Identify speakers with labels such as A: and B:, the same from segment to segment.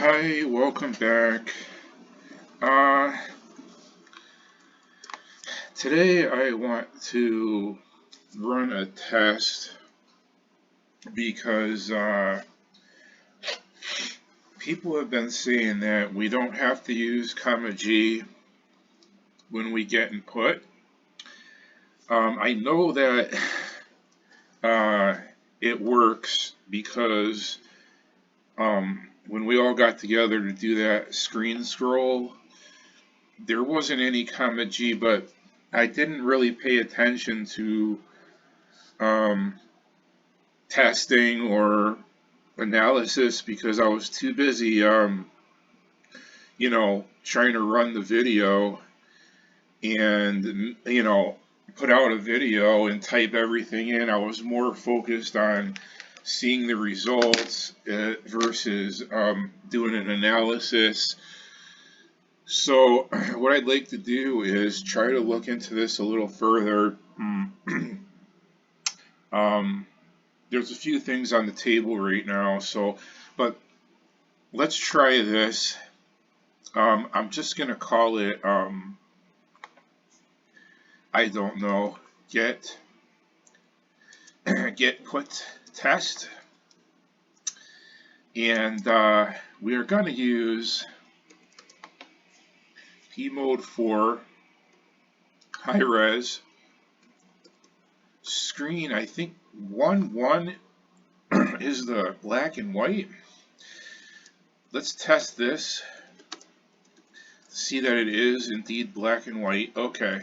A: Hi, welcome back. Uh, Today I want to run a test because people have been saying that we don't have to use comma G when we get input. I know that uh, it works because when we all got together to do that screen scroll, there wasn't any comma G, but I didn't really pay attention to um, testing or analysis because I was too busy, trying to run the video and, put out a video and type everything in. I was more focused on seeing the results versus doing an analysis. So, what I'd like to do is try to look into this a little further. um, there's a few things on the table right now, but let's try this. I'm just gonna call it, I don't know, get get put test, and we are gonna use P-Mode 4 high res screen. I think 1.1 is the black and white. Let's test this. See that it is indeed black and white. Okay.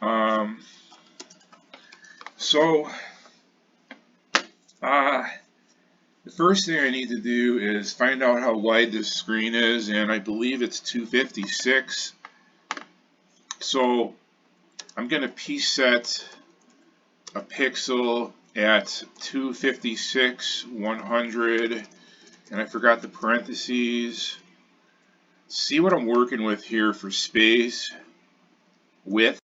A: Um, so the first thing I need to do is find out how wide this screen is, and I believe it's 256. So I'm going to preset a pixel at 256, 100, and I forgot the parentheses. See what I'm working with here for space, width,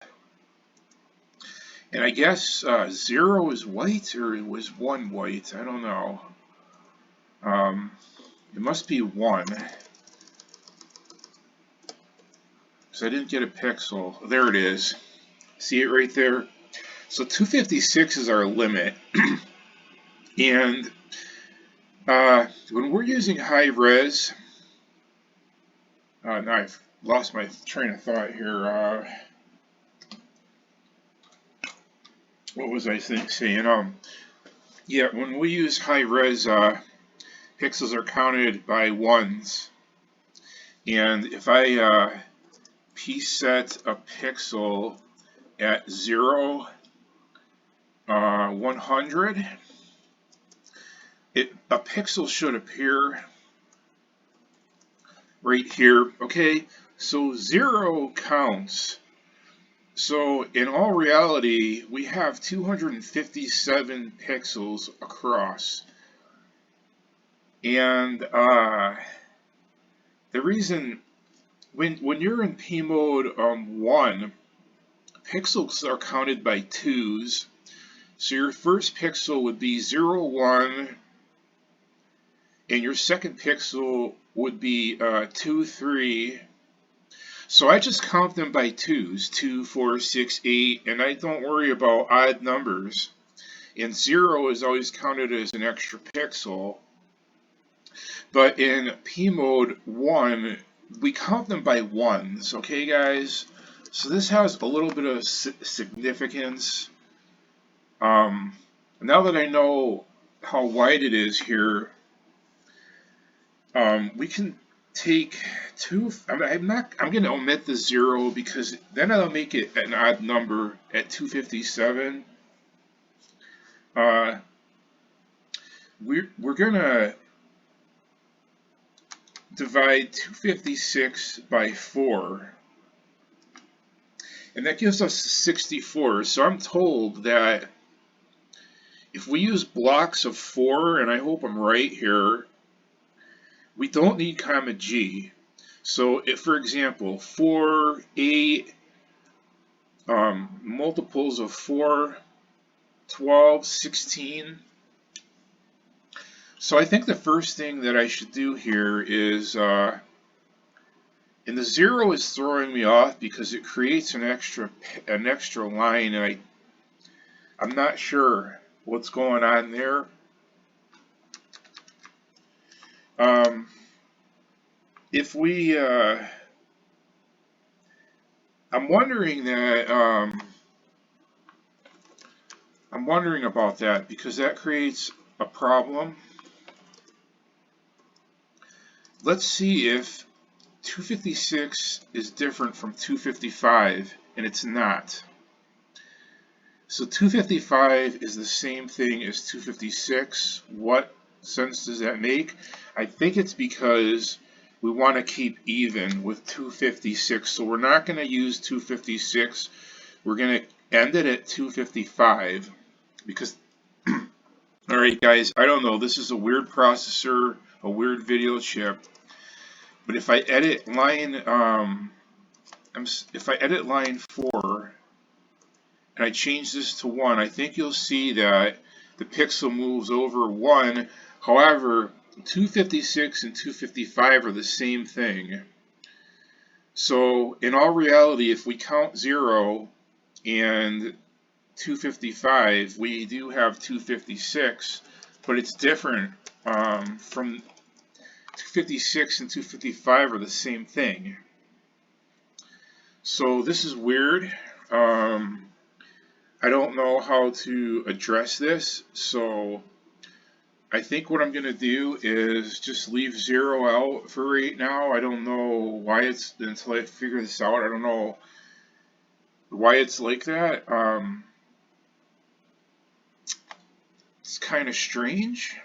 A: and I guess 0 is white, or it was 1 white, I don't know. It must be 1, because I didn't get a pixel. There it is. See it right there? So 256 is our limit. And when we're using high res, now I've lost my train of thought here. What was I saying? Yeah, when we use high res, pixels are counted by ones. And if I preset a pixel at 0, 100, a pixel should appear right here. Okay, so 0 counts. So in all reality, we have 257 pixels across. And the reason, when you're in P mode 1, pixels are counted by 2s. So your first pixel would be 0, 1, and your second pixel would be 2, 3. So I just count them by 2s, 2, 4, 6, 8, and I don't worry about odd numbers. And 0 is always counted as an extra pixel. But in P mode 1, we count them by 1s, okay guys? So this has a little bit of significance. Now that I know how wide it is here, we can take I'm going to omit the 0 because then I'll make it an odd number at 257. We're going to divide 256 by 4, and that gives us 64. So I'm told that if we use blocks of 4, and I hope I'm right here, we don't need comma G. So if, for example, 4, 8, multiples of 4, 12, 16. So I think the first thing that I should do here is, and the 0 is throwing me off because it creates an extra line, and I'm not sure what's going on there. If we, I'm wondering that, I'm wondering about that because that creates a problem. Let's see if 256 is different from 255, and it's not. So 255 is the same thing as 256. What sense does that make? I think it's because we want to keep even with 256. So we're not going to use 256. We're going to end it at 255 because, alright guys, I don't know, this is a weird processor, a weird video chip, but if I edit line, if I edit line 4, and I change this to 1, I think you'll see that the pixel moves over 1. However, 256 and 255 are the same thing. So in all reality, if we count 0 and 255, we do have 256, but it's different from 256 and 255 are the same thing. So this is weird. I don't know how to address this, so I think what I'm going to do is just leave 0 out for right now. I don't know why it's, until I figure this out, I don't know why it's like that. It's kind of strange,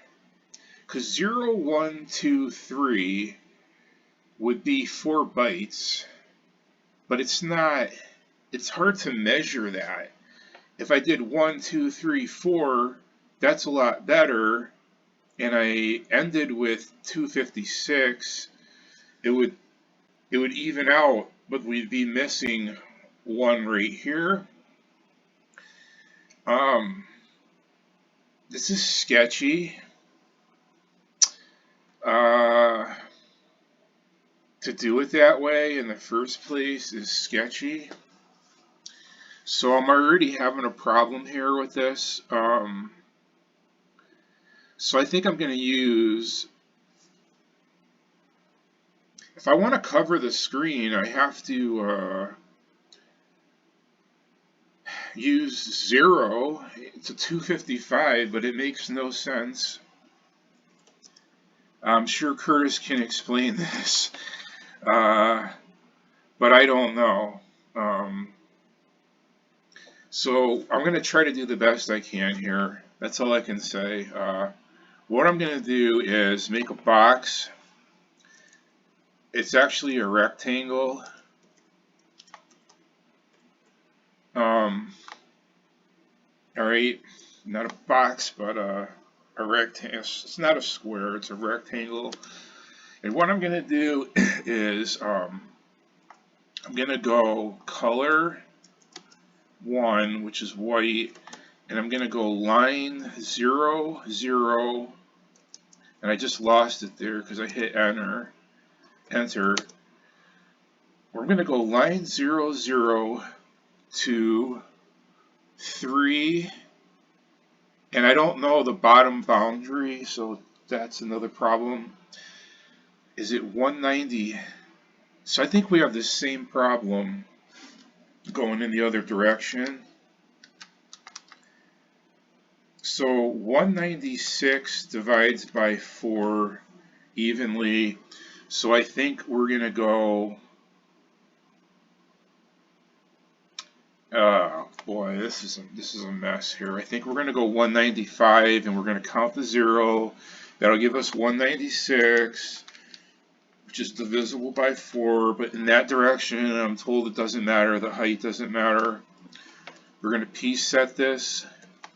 A: because 0, 1, 2, 3 would be 4 bytes, but it's not, it's hard to measure that. If I did 1, 2, 3, 4, that's a lot better, and I ended with 256, it would even out, but we'd be missing 1 right here. This is sketchy. To do it that way in the first place is sketchy. So I'm already having a problem here with this. So I think I'm going to use, if I want to cover the screen, I have to use 0 to 255, but it makes no sense. I'm sure Curtis can explain this, but I don't know. So I'm going to try to do the best I can here. That's all I can say. What I'm going to do is make a box. It's actually a rectangle. Alright, not a box, but a rectangle. It's not a square, it's a rectangle. And what I'm going to do is I'm going to go color 1, which is white, and I'm going to go line 0, 0, and I just lost it there because I hit enter. We're going to go line 0, 0 to 3, and I don't know the bottom boundary, so that's another problem. Is it 190? So I think we have the same problem going in the other direction. So 196 divides by 4 evenly. So I think we're going to go, boy, this is a mess here. I think we're going to go 195, and we're going to count the 0. That'll give us 196, which is divisible by 4, but in that direction, I'm told it doesn't matter, the height doesn't matter. We're going to piece set this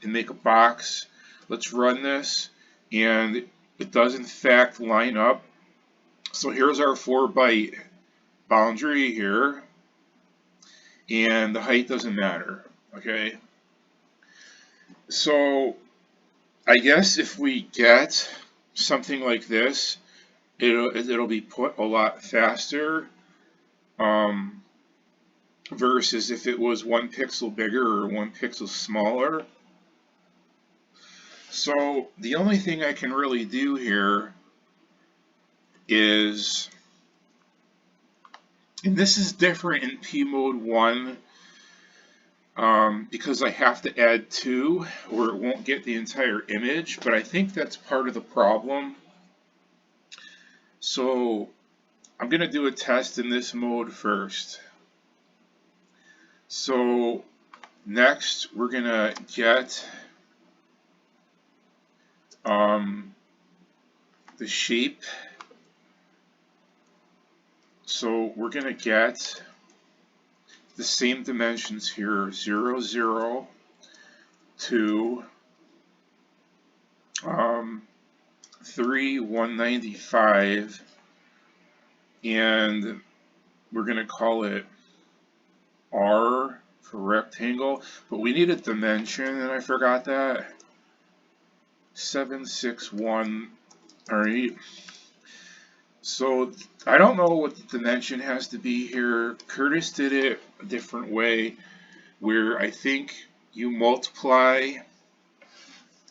A: and make a box. Let's run this, and it does in fact line up. So here's our 4 byte boundary here, and the height doesn't matter, okay? So I guess if we get something like this, it'll be put a lot faster, um, versus if it was 1 pixel bigger or 1 pixel smaller. So the only thing I can really do here is, and this is different in P mode 1, because I have to add 2 or it won't get the entire image, but I think that's part of the problem. So I'm going to do a test in this mode first. So next we're going to get the shape. So we're going to get the same dimensions here, 0, 0, 2, 3, 195, and we're going to call it R for rectangle, but we need a dimension, and I forgot that. 761. Alright. So I don't know what the dimension has to be here. Curtis did it a different way, where I think you multiply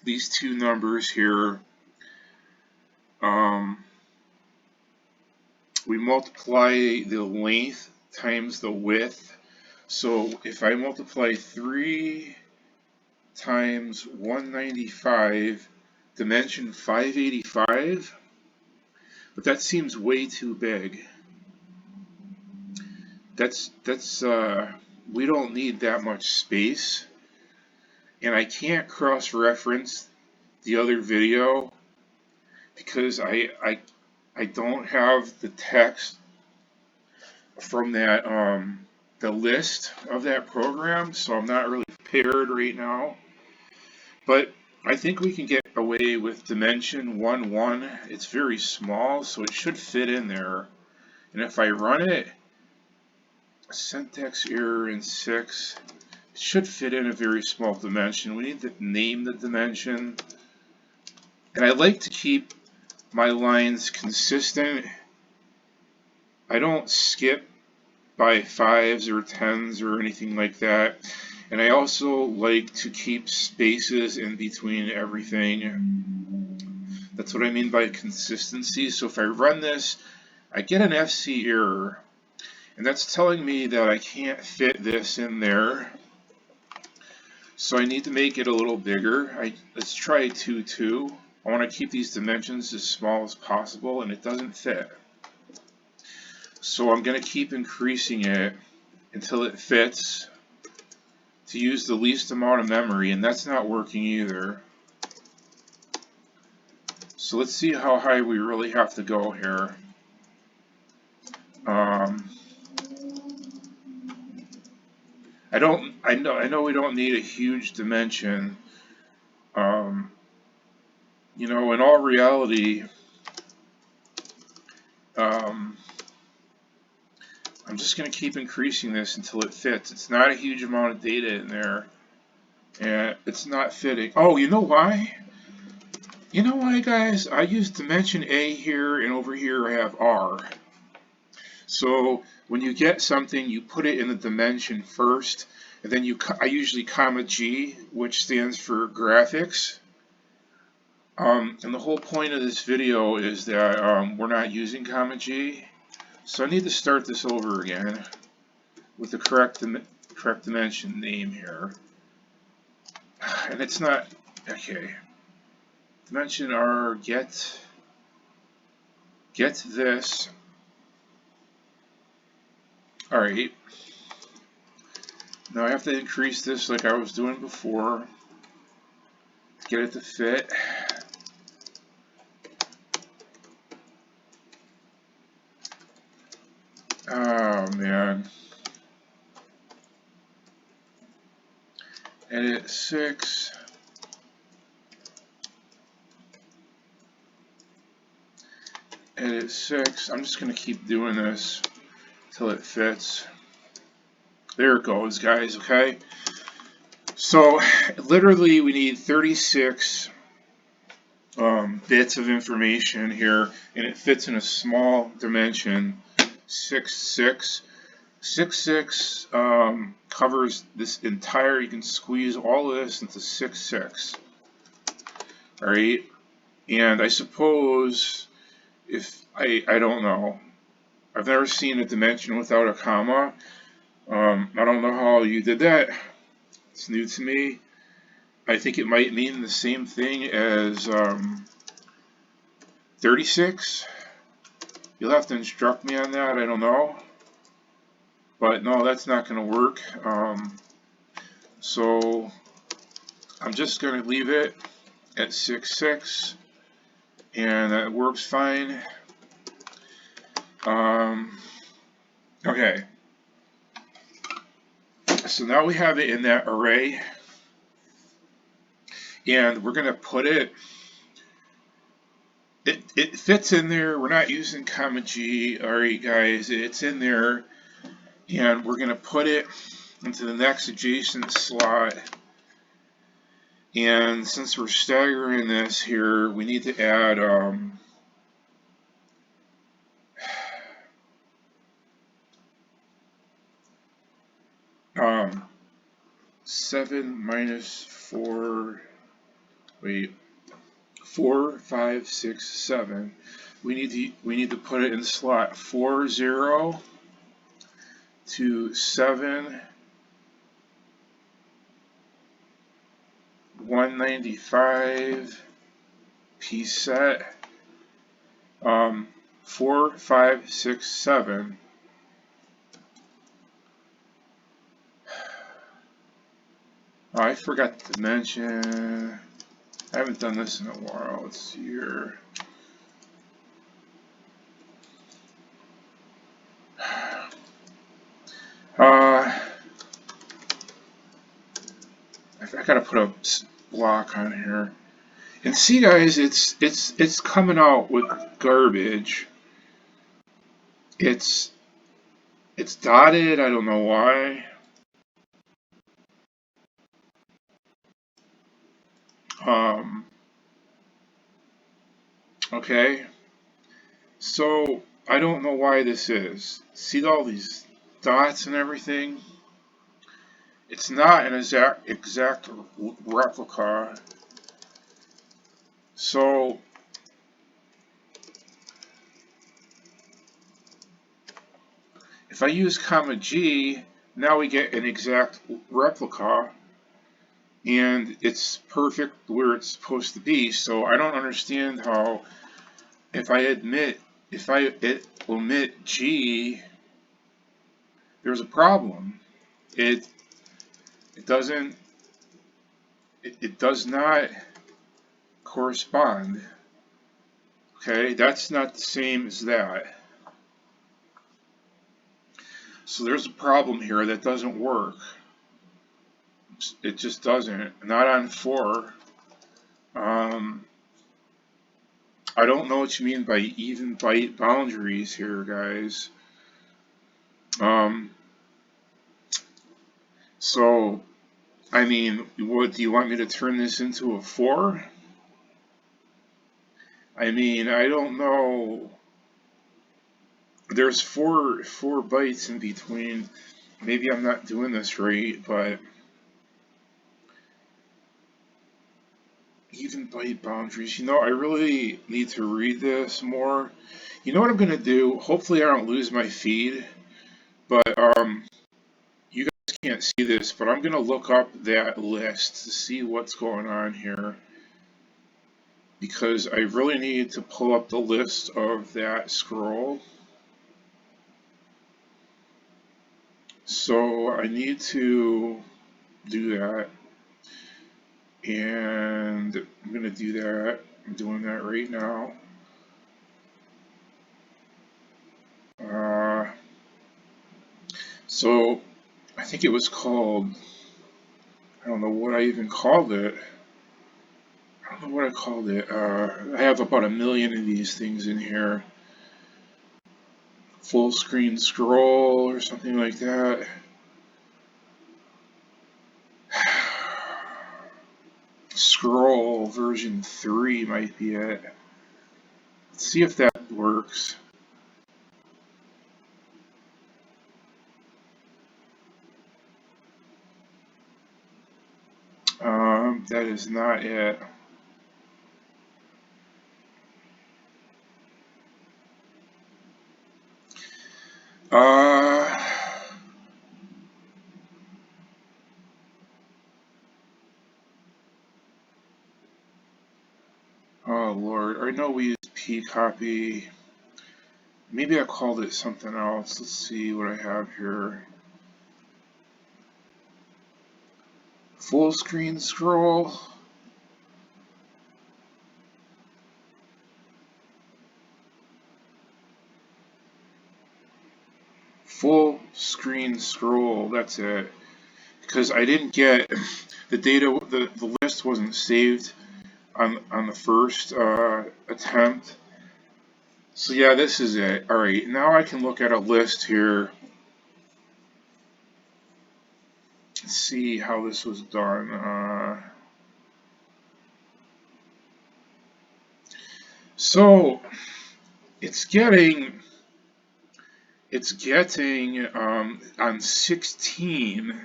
A: these two numbers here. We multiply the length times the width. So if I multiply 3 times 195, dimension 585, but that seems way too big. We don't need that much space, and I can't cross-reference the other video because I don't have the text from that the list of that program, so I'm not really prepared right now. But I think we can get away with dimension 1, 1. It's very small, so it should fit in there. And if I run it, syntax error in 6, it should fit in a very small dimension. We need to name the dimension. And I like to keep my lines consistent. I don't skip by 5s or 10s or anything like that. And I also like to keep spaces in between everything. That's what I mean by consistency. So if I run this, I get an FC error. And that's telling me that I can't fit this in there. So I need to make it a little bigger. Let's try 2, 2. I want to keep these dimensions as small as possible, and it doesn't fit. So I'm going to keep increasing it until it fits to use the least amount of memory, and that's not working either. So let's see how high we really have to go here. I know we don't need a huge dimension. You know, in all reality, I'm just going to keep increasing this until it fits. It's not a huge amount of data in there, and it's not fitting. Oh, you know why? You know why, guys? I use dimension A here, and over here I have R. So when you get something, you put it in the dimension first, and then I usually comma G, which stands for graphics. And the whole point of this video is that we're not using comma G. So I need to start this over again with the correct dimension name here. And it's not, okay. Dimension R, get this. Alright. Now I have to increase this like I was doing before. Get it to fit. Oh man. Edit 6. Edit 6. I'm just going to keep doing this until it fits. There it goes, guys, okay? So, literally, we need 36 bits of information here, and it fits in a small dimension, 6 6 covers this entire. You can squeeze all of this into 6 all right. And I suppose, if I don't know, I've never seen a dimension without a comma. I don't know how you did that. It's new to me. I think it might mean the same thing as 36. You'll have to instruct me on that. I don't know. But no, that's not going to work. So I'm just going to leave it at 6 6, and that works fine. Okay. So now we have it in that array, and we're going to put it. It fits in there. We're not using comma G. All right, guys, it's in there, and we're going to put it into the next adjacent slot. And since we're staggering this here, we need to add 7 minus 4. Wait, 4, 5, 6, 7. We need to put it in slot 4 0 to 7 195 P set. 4 5 6 7. Oh, I forgot to mention. I haven't done this in a while. Let's see here. I gotta put a block on here. And see, guys, it's coming out with garbage. It's dotted. I don't know why. Okay. So I don't know why this is. See all these dots and everything? It's not an exact replica. So if I use comma G, now we get an exact replica, and it's perfect where it's supposed to be. So I don't understand how, if I omit G, there's a problem. It doesn't. It does not correspond. Okay, that's not the same as that. So there's a problem here that doesn't work. It just doesn't. Not on 4. I don't know what you mean by even byte boundaries here, guys. So, I mean, what do you want me to turn this into a 4? I mean, I don't know. There's four bytes in between. Maybe I'm not doing this right, but even byte boundaries. You know, I really need to read this more. You know what I'm gonna do? Hopefully, I don't lose my feed. But you guys can't see this, but I'm gonna look up that list to see what's going on here, because I really need to pull up the list of that scroll. So I need to do that, and I'm going to do that. I'm doing that right now. So I think it was called, I don't know what I even called it. I don't know what I called it. I have about 1 million of these things in here. Full screen scroll or something like that. scroll version 3 might be it. Let's see if that works. That is not it. Oh Lord, I know we use pcopy. Maybe I called it something else. Let's see what I have here. Full screen scroll. Full screen scroll, that's it. Because I didn't get the data, the list wasn't saved on the first attempt. So yeah, this is it. Alright, now I can look at a list here. Let's see how this was done. So it's getting on 16.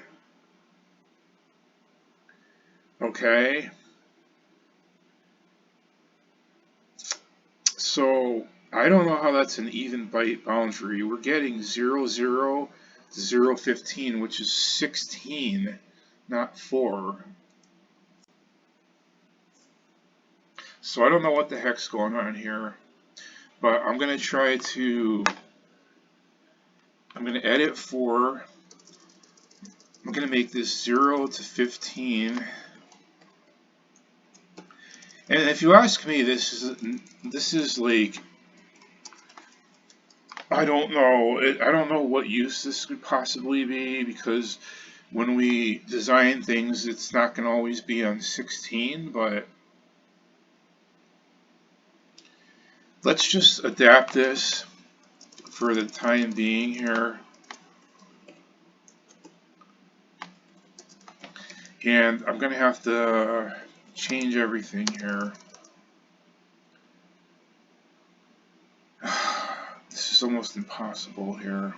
A: Okay. So I don't know how that's an even byte boundary. We're getting 00 to 015, which is 16, not 4. So I don't know what the heck's going on here, but I'm going to edit 4. I'm going to make this 0 to 15. And if you ask me, this is like, I don't know. I don't know what use this could possibly be, because when we design things, it's not going to always be on 16, but let's just adapt this for the time being here. And I'm going to have to change everything here. This is almost impossible here.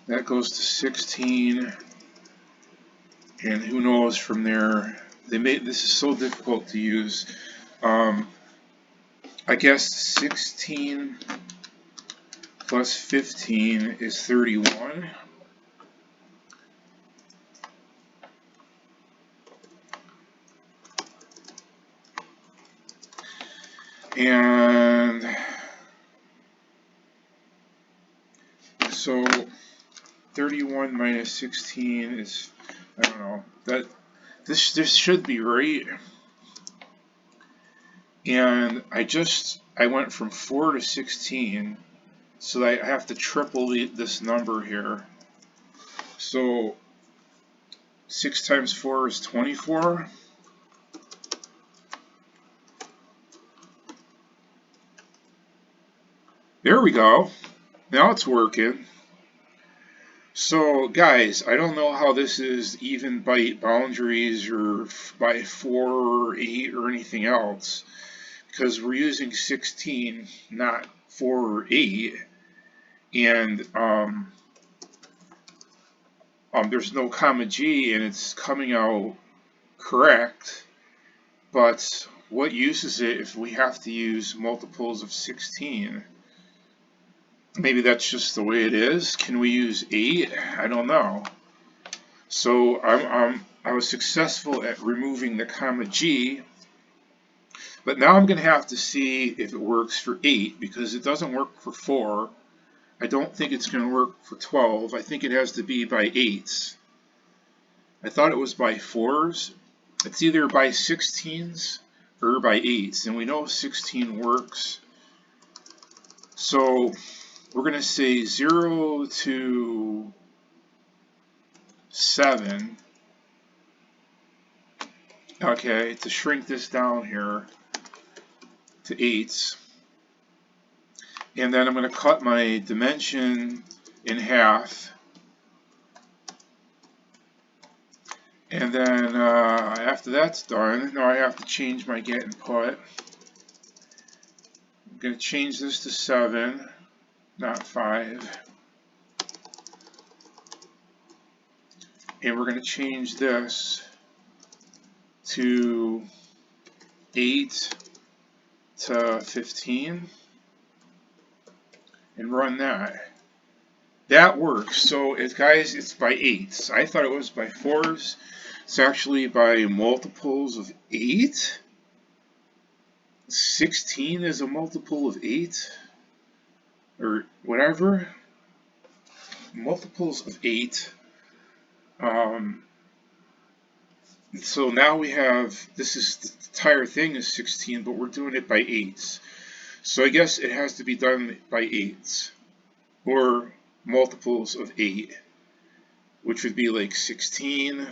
A: That goes to 16, and who knows from there. This is so difficult to use. I guess 16 plus 15 is 31. And so 31 minus 16 is, I don't know, that this should be right. And I went from 4 to 16, so I have to triple this number here. So 6 times 4 is 24. There we go. Now it's working. So guys, I don't know how this is even byte boundaries or by 4 or 8 or anything else, because we're using 16, not 4 or 8, and there's no comma G, and it's coming out correct. But what use is it if we have to use multiples of 16? Maybe that's just the way it is. Can we use 8? I don't know. So I was successful at removing the comma G, but now I'm going to have to see if it works for 8, because it doesn't work for 4. I don't think it's going to work for 12. I think it has to be by 8s. I thought it was by 4s. It's either by 16s or by 8s, and we know 16 works. So we're going to say 0 to 7. Okay, to shrink this down here to 8s. And then I'm going to cut my dimension in half. And then after that's done, now I have to change my get input. I'm going to change this to 7, not 5. And we're going to change this to 8 to 15 and run that. That works. So guys, it's by 8s. I thought it was by 4s. It's actually by multiples of 8. 16 is a multiple of 8, or whatever. Multiples of 8. So now we have, this is, the entire thing is 16, but we're doing it by 8s. So I guess it has to be done by 8s, or multiples of 8, which would be like 16,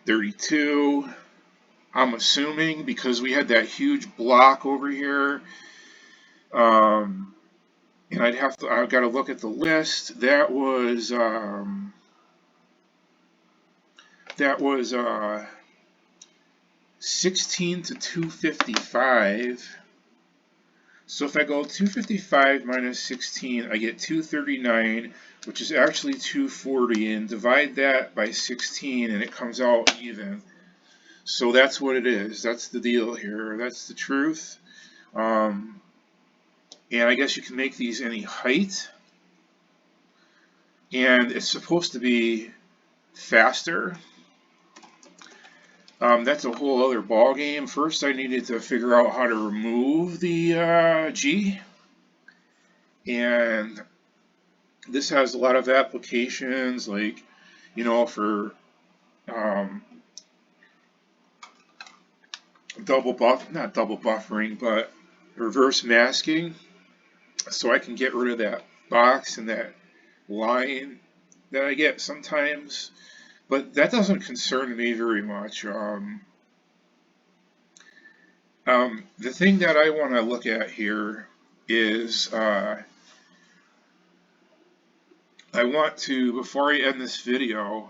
A: 32, I'm assuming, because we had that huge block over here. And I've got to look at the list. That was 16 to 255. So if I go 255 minus 16, I get 239, which is actually 240, and divide that by 16, and it comes out even. So that's what it is. That's the deal here. That's the truth. And I guess you can make these any height. And it's supposed to be faster. That's a whole other ball game. First, I needed to figure out how to remove the G, and this has a lot of applications, like, for not double buffering, but reverse masking, so I can get rid of that box and that line that I get sometimes. But that doesn't concern me very much. The thing that I want to look at here is I want to, before I end this video,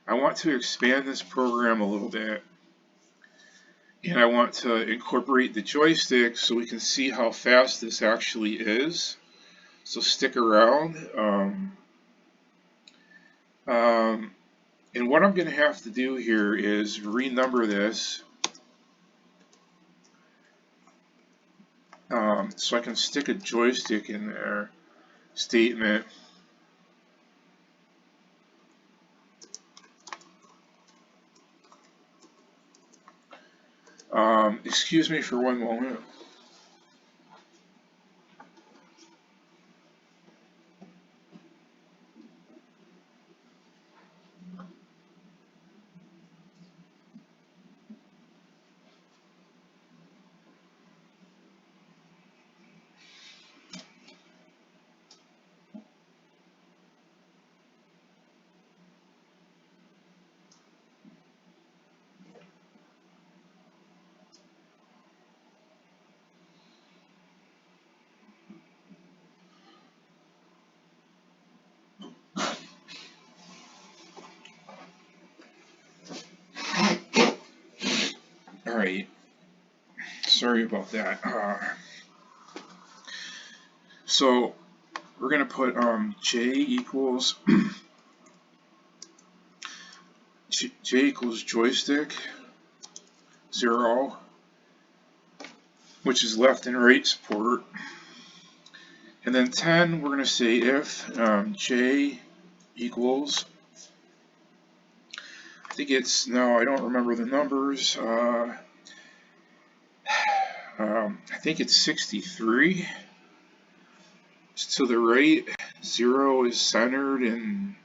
A: I want to expand this program a little bit. And I want to incorporate the joystick so we can see how fast this actually is. So stick around. And what I'm going to have to do here is renumber this so I can stick a joystick in there. Statement. Excuse me for one moment. Alright, sorry about that. So we're going to put J equals J equals joystick 0, which is left and right support. And then 10, we're going to say if J equals, I think it's, no, I don't remember the numbers. I think it's 63. It's to the right, 0 is centered, and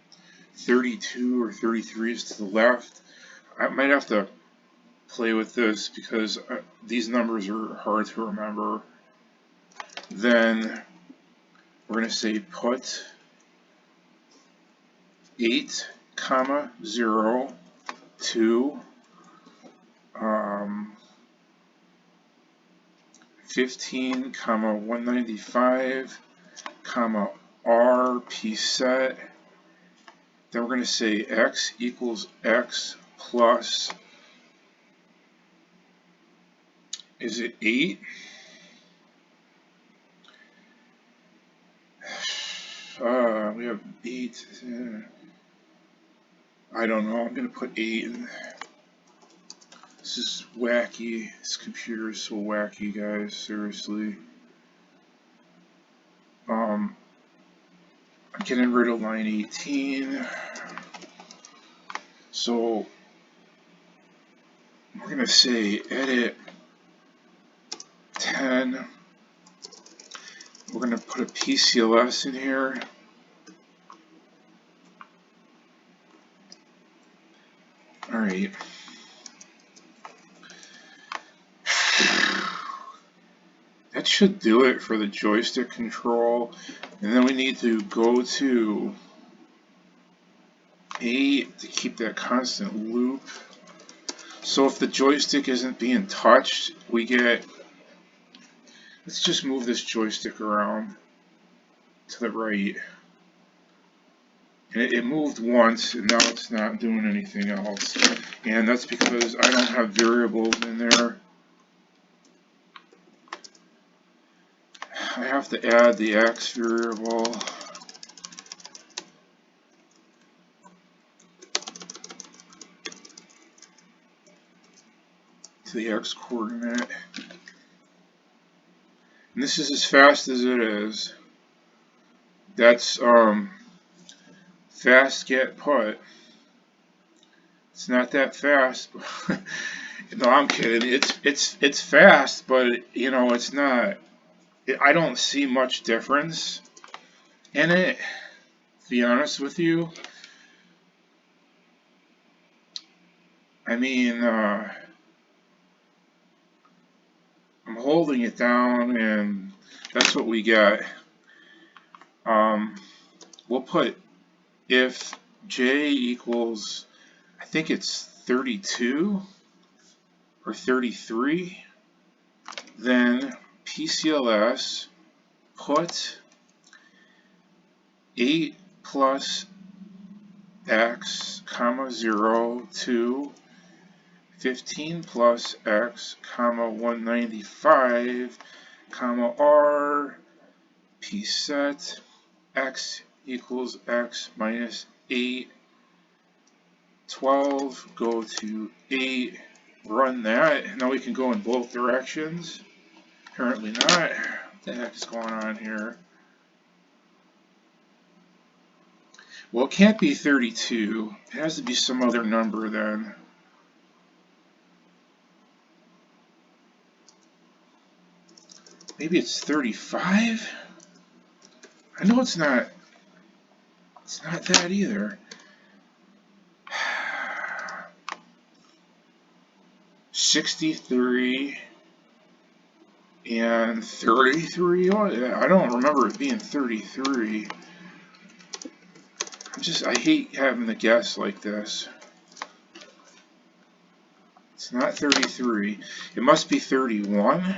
A: 32 or 33 is to the left. I might have to play with this because these numbers are hard to remember. Then we're going to say put 8, 0, 2, 15, 195, R, P set, Then we're going to say x equals x plus, is it 8? We have 8. I don't know. I'm going to put 8 in. This is wacky. This computer is so wacky, guys. Seriously. I'm getting rid of line 18. So we're going to say edit 10. We're going to put a PCLS in here. All right. That should do it for the joystick control. And then we need to go to 8 to keep that constant loop. So if the joystick isn't being touched, we get, let's just move this joystick around to the right. And it moved once, and now it's not doing anything else. And that's because I don't have variables in there. I have to add the x variable. To the x coordinate. And this is as fast as it is. That's fast get put. It's not that fast. No, I'm kidding. It's fast, but you know, it's not. I don't see much difference in it, to be honest with you. I mean, I'm holding it down, and that's what we get. We'll put if j equals, I think it's 32 or 33, then PCLS put 8 plus x, comma 0 to 15 plus x, comma 195, comma r, p set, x equals x minus 8, 12, go to 8, run that. Now we can go in both directions. Apparently not. What the heck is going on here? Well, it can't be 32. It has to be some other number then. Maybe it's 35? I know it's not. It's not that either. 63 and 33. Oh, yeah, I don't remember it being 33. I hate having to guess like this. It's not 33. It must be 31.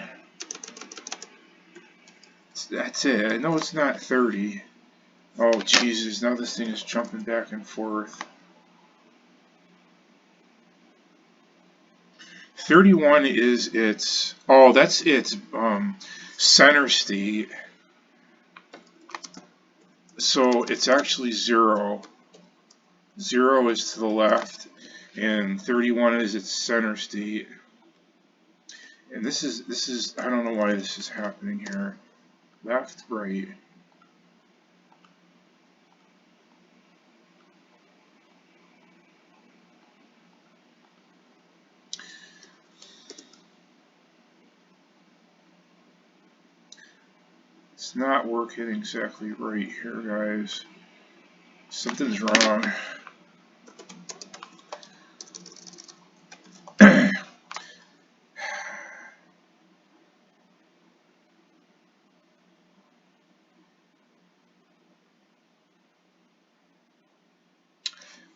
A: That's it. I know it's not 30. Oh, Jesus. Now this thing is jumping back and forth. 31 is its, oh, that's its center state. So it's actually 0. 0 is to the left, and 31 is its center state. And this is, I don't know why this is happening here. Left, right. It's not working exactly right here, guys. Something's wrong.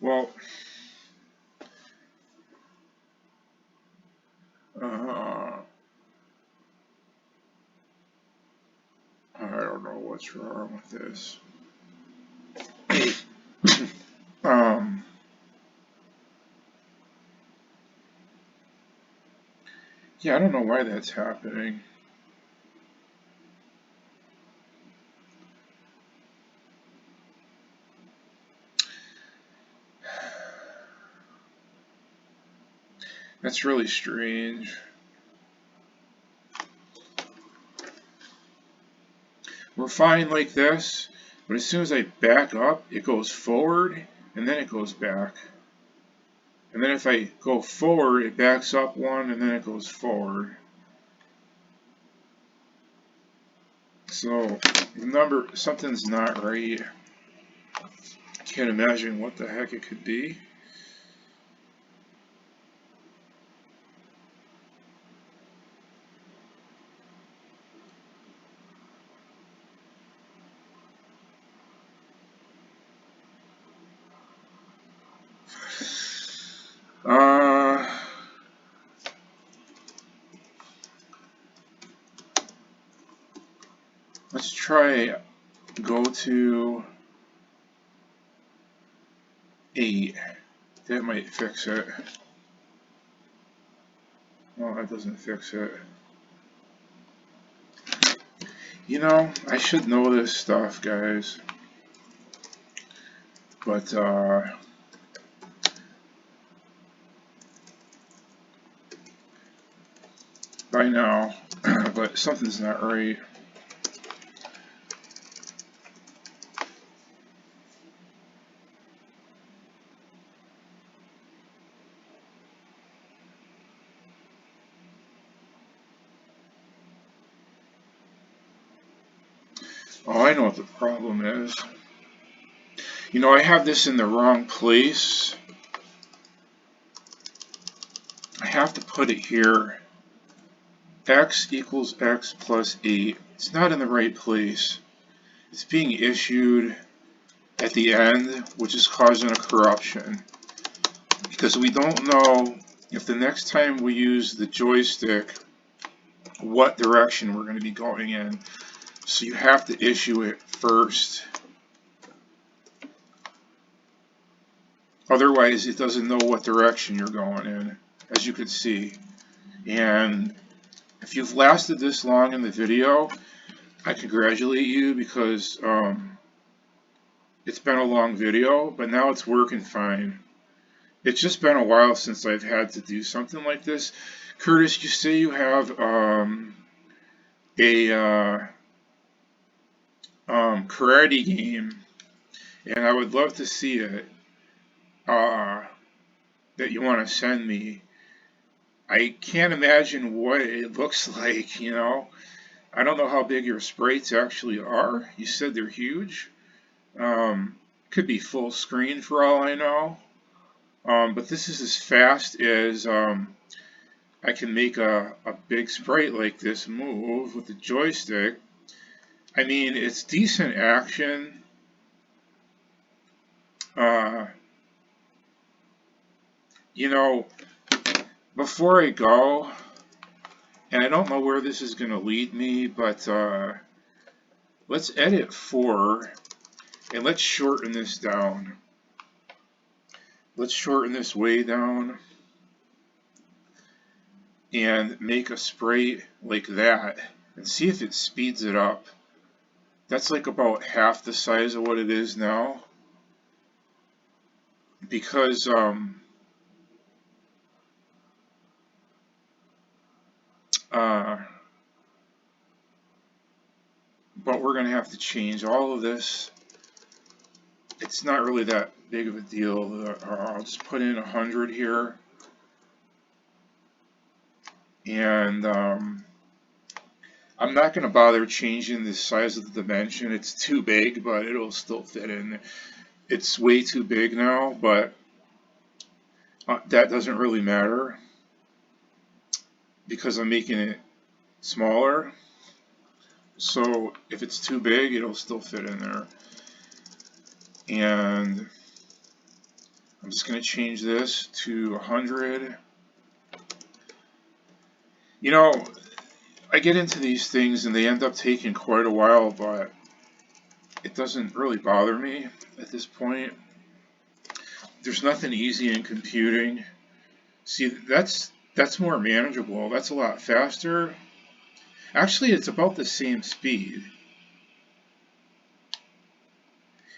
A: Well, I don't know what's wrong with this. Yeah, I don't know why that's happening. That's really strange. We're fine like this, but as soon as I back up, it goes forward, and then it goes back. And then if I go forward, it backs up one, and then it goes forward. So, something's not right. I can't imagine what the heck it could be. Let's try go to 8. That might fix it. No, that doesn't fix it. You know, I should know this stuff, guys. But, by now, but something's not right. Oh, I know what the problem is. You know, I have this in the wrong place. I have to put it here. X equals X plus 8. It's not in the right place. It's being issued at the end, which is causing a corruption. Because we don't know if the next time we use the joystick, what direction we're going to be going in. So you have to issue it first. Otherwise, it doesn't know what direction you're going in, as you can see. And if you've lasted this long in the video, I congratulate you because it's been a long video, but now it's working fine. It's just been a while since I've had to do something like this. Curtis, you say you have a karate game, and I would love to see it, that you want to send me. I can't imagine what it looks like, you know. I don't know how big your sprites actually are. You said they're huge. Could be full screen for all I know. But this is as fast as I can make a big sprite like this move with the joystick. I mean, it's decent action. You know, before I go, and I don't know where this is going to lead me, but let's edit 4 and let's shorten this down. Let's shorten this way down and make a sprite like that and see if it speeds it up. That's like about half the size of what it is now. Because but we're going to have to change all of this. It's not really that big of a deal. I'll just put in 100 here. And I'm not going to bother changing the size of the dimension. It's too big, but it'll still fit in. It's way too big now, but that doesn't really matter because I'm making it smaller. So if it's too big, it'll still fit in there. And I'm just going to change this to 100. You know, I get into these things and they end up taking quite a while, but it doesn't really bother me at this point. There's nothing easy in computing. See, that's That's more manageable. That's a lot faster. Actually, it's about the same speed.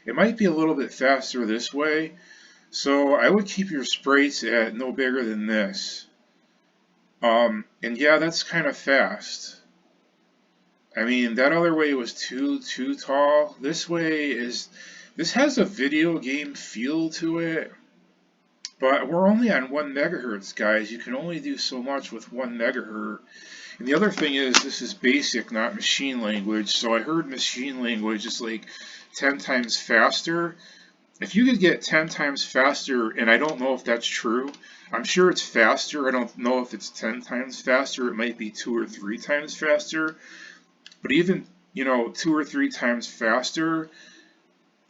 A: It might be a little bit faster this way, so I would keep your sprites at no bigger than this. And yeah, that's kind of fast. I mean, that other way was too tall. This has a video game feel to it, but we're only on 1 megahertz, guys. You can only do so much with 1 megahertz. And the other thing is, this is basic, not machine language. So I heard machine language is like 10 times faster. If you could get 10 times faster, and I don't know if that's true, I'm sure it's faster. I don't know if it's 10 times faster. It might be 2 or 3 times faster. But even, 2 or 3 times faster,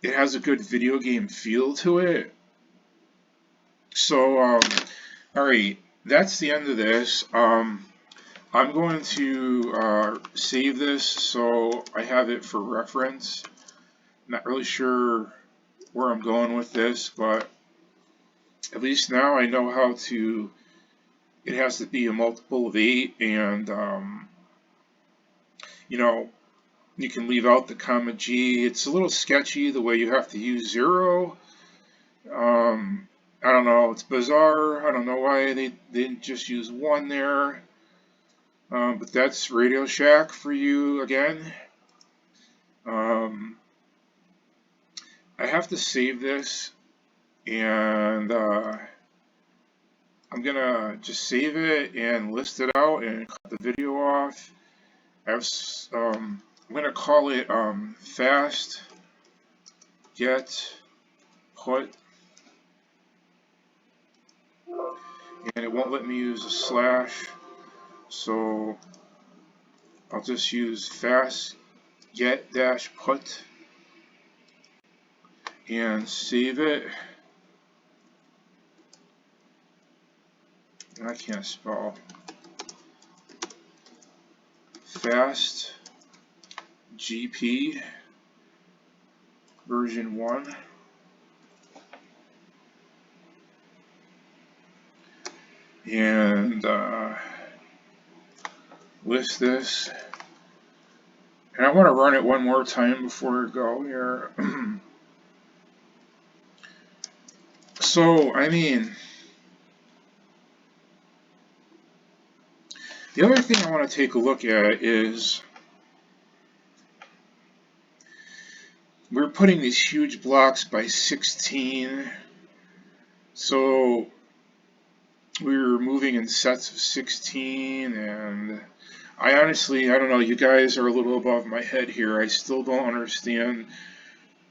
A: it has a good video game feel to it. So, alright, that's the end of this. I'm going to save this so I have it for reference. Not really sure where I'm going with this, but at least now I know how to, it has to be a multiple of 8, and you can leave out the comma G. It's a little sketchy the way you have to use 0. I don't know, it's bizarre. I don't know why they didn't just use 1 there. But that's Radio Shack for you again. I have to save this, and I'm gonna just save it and list it out and cut the video off. I'm gonna call it fast get put, and it won't let me use a slash, so I'll just use fast get dash put and save it. I can't spell. Fast GP version 1. And list this. And I want to run it one more time before I go here. So, I mean, the other thing I want to take a look at is we're putting these huge blocks by 16. So we're moving in sets of 16, and I don't know, you guys are a little above my head here. I still don't understand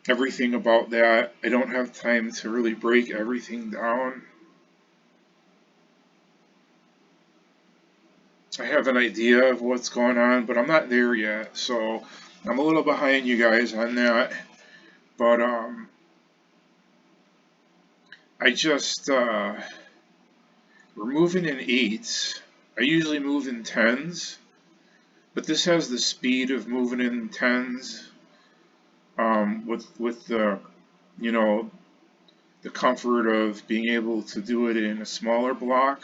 A: everything about that. I don't have time to really break everything down. I have an idea of what's going on, but I'm not there yet, so I'm a little behind you guys on that. But I just we're moving in 8s. I usually move in 10s, but this has the speed of moving in 10s. With the the comfort of being able to do it in a smaller block.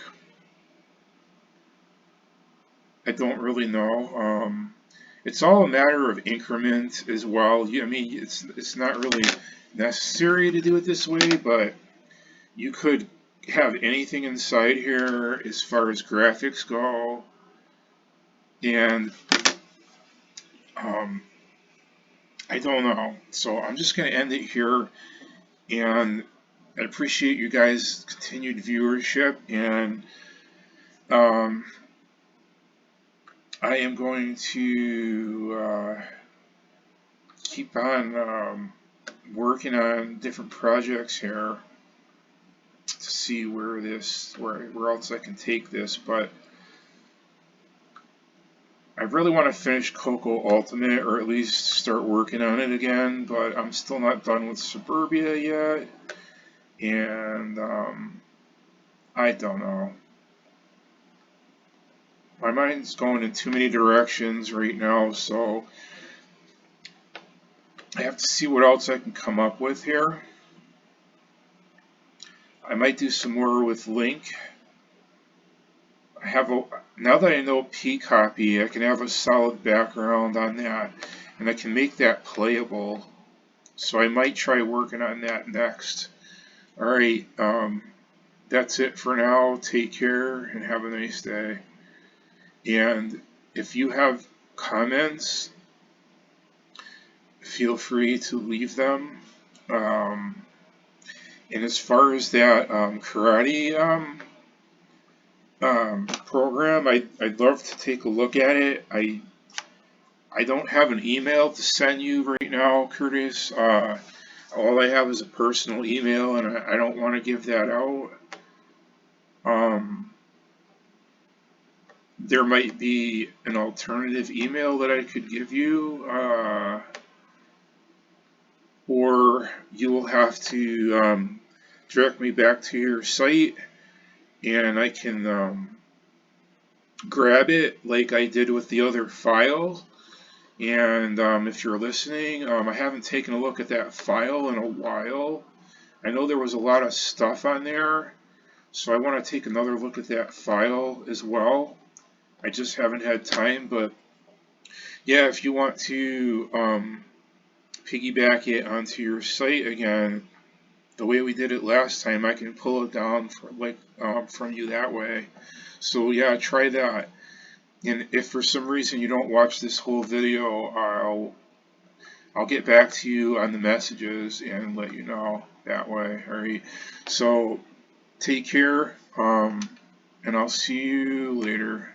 A: I don't really know. It's all a matter of increment as well. I mean, it's not really necessary to do it this way, but you could have anything inside here as far as graphics go, and I don't know. So I'm just going to end it here, and I appreciate you guys' continued viewership, and I am going to keep on working on different projects here to see where else I can take this, but I really want to finish Coco Ultimate, or at least start working on it again, but I'm still not done with Suburbia yet, and I don't know. My mind's going in too many directions right now, so I have to see what else I can come up with here. I might do some more with Link. now that I know pcopy, I can have a solid background on that, and I can make that playable. So I might try working on that next. All right, that's it for now. Take care and have a nice day. And if you have comments, feel free to leave them. And as far as that karate program, I'd love to take a look at it. I don't have an email to send you right now, Curtis. All I have is a personal email, and I don't want to give that out. There might be an alternative email that I could give you, or you will have to direct me back to your site, and I can grab it like I did with the other file. And if you're listening, I haven't taken a look at that file in a while. I know there was a lot of stuff on there, so I want to take another look at that file as well. I just haven't had time, but yeah, if you want to piggyback it onto your site again, the way we did it last time, I can pull it down from you that way. So yeah, try that. And if for some reason you don't watch this whole video, I'll get back to you on the messages and let you know that way. All right. So take care, and I'll see you later.